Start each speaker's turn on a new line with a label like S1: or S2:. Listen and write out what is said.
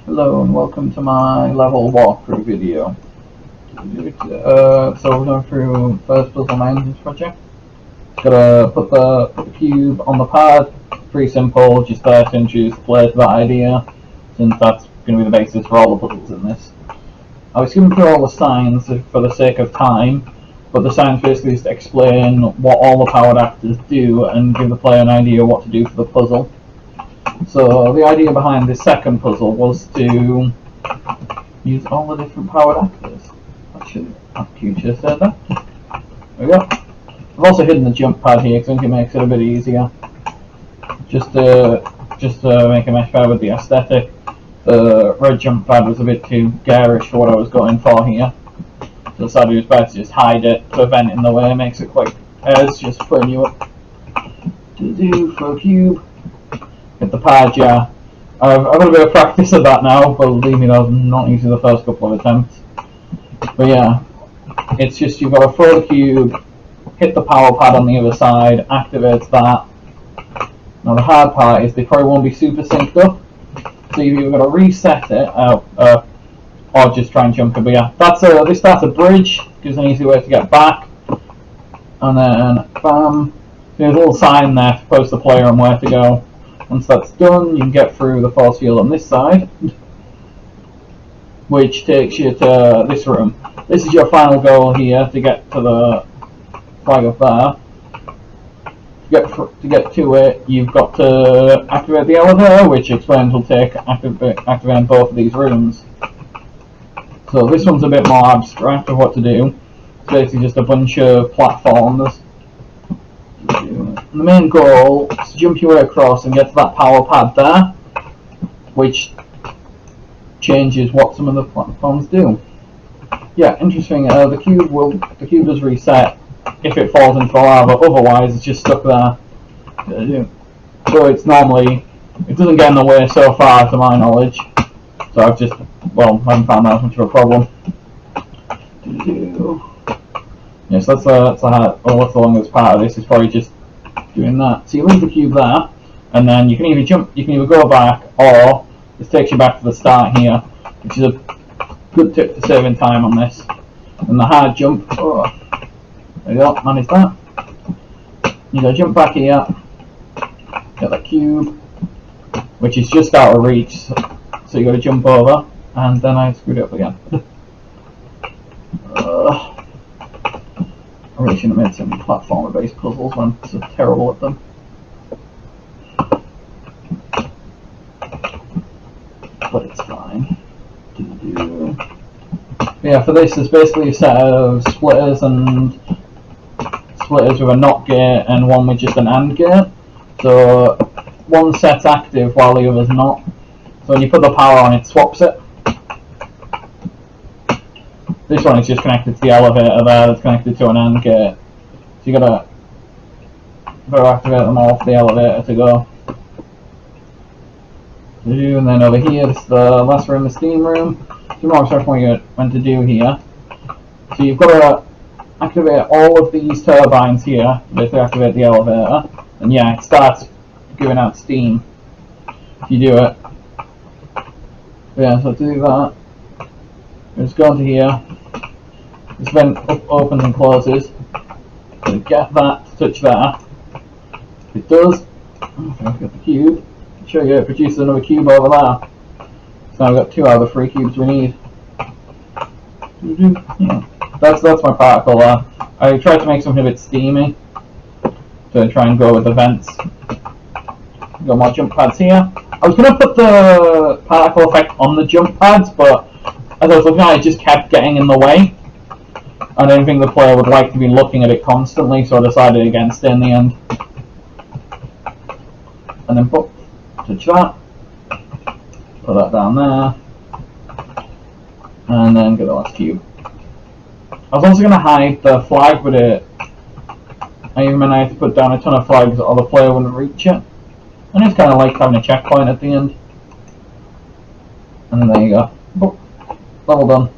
S1: Hello and welcome to my level walkthrough video. So we're going through first puzzle maintenance project. Gotta put the cube on the pad. Pretty simple, just there to introduce the player to that idea, since that's going to be the basis for all the puzzles in this. I was skimming through all the signs for the sake of time, but the signs basically just explain what all the powered actors do and give the player an idea what to do for the puzzle. So the idea behind this second puzzle was to use all the different powered actors. That cube should have said that. There we go. I've also hidden the jump pad here because I think it makes it a bit easier. Just to make a mesh better with the aesthetic. The red jump pad was a bit too garish for what I was going for here. So I decided it was better to just hide it, put a vent in the way, it makes it quite as just frame you up. For a cube. Hit the pad, yeah. I've got a bit of practice at that now, but believe me, that was not easy the first couple of attempts. But yeah, it's just you've got to throw the cube, hit the power pad on the other side, activates that. Now the hard part is they probably won't be super synced up, so you've either got to reset it, or just try and jump it. But yeah, this starts a bridge, gives an easy way to get back, and then bam, there's a little sign there to post the player on where to go. Once that's done, you can get through the force field on this side, which takes you to this room. This is your final goal here, to get to the flag up there. To get to it, you've got to activate the elevator, which explains will take activating both of these rooms. So this one's a bit more abstract of what to do. It's basically just a bunch of platforms. The main goal is to jump your way across and get to that power pad there, which changes what some of the platforms do. Yeah, interesting. The cube does reset if it falls into the lava. Otherwise, it's just stuck there. So it doesn't get in the way so far, to my knowledge. So I haven't found that much of a problem. Yes, that's the longest part of this. Is probably just doing that. So you leave the cube there, and then you can either go back, or this takes you back to the start here, which is a good tip for saving time on this. And the hard jump, there you go, manage that. You gotta jump back here, get the cube, which is just out of reach, so you gotta jump over, and then I screwed it up again. I really shouldn't have made some platformer-based puzzles when I'm so terrible at them. But it's fine. Yeah, for this, there's basically a set of splitters with a NOT gate and one with just an AND gate. So one set's active while the other's not. So when you put the power on, it swaps it. This one is just connected to the elevator there, that's connected to an AND gate. So you gotta activate them all for the elevator to go. And then over here, this is the last room, the steam room. Some more stuff what you're meant to do here. So you've got to activate all of these turbines here to basically activate the elevator. And yeah, it starts giving out steam if you do it. But yeah, so to do that, just go into here. This vent opens and closes. So get that to touch there. It does. I've got the cube. I'll show you it produces another cube over there. So now we've got 2 out of the 3 cubes we need. Yeah. That's my particle there. I tried to make something a bit steamy to try and go with the vents. Got more jump pads here. I was going to put the particle effect on the jump pads, but as I was looking at it, it just kept getting in the way. I don't think the player would like to be looking at it constantly, so I decided against it in the end. And then touch that. Put that down there. And then get the last cube. I was also going to hide the flag, but I had to put down a ton of flags or the player wouldn't reach it. And it's kind of like having a checkpoint at the end. And then there you go. Level done.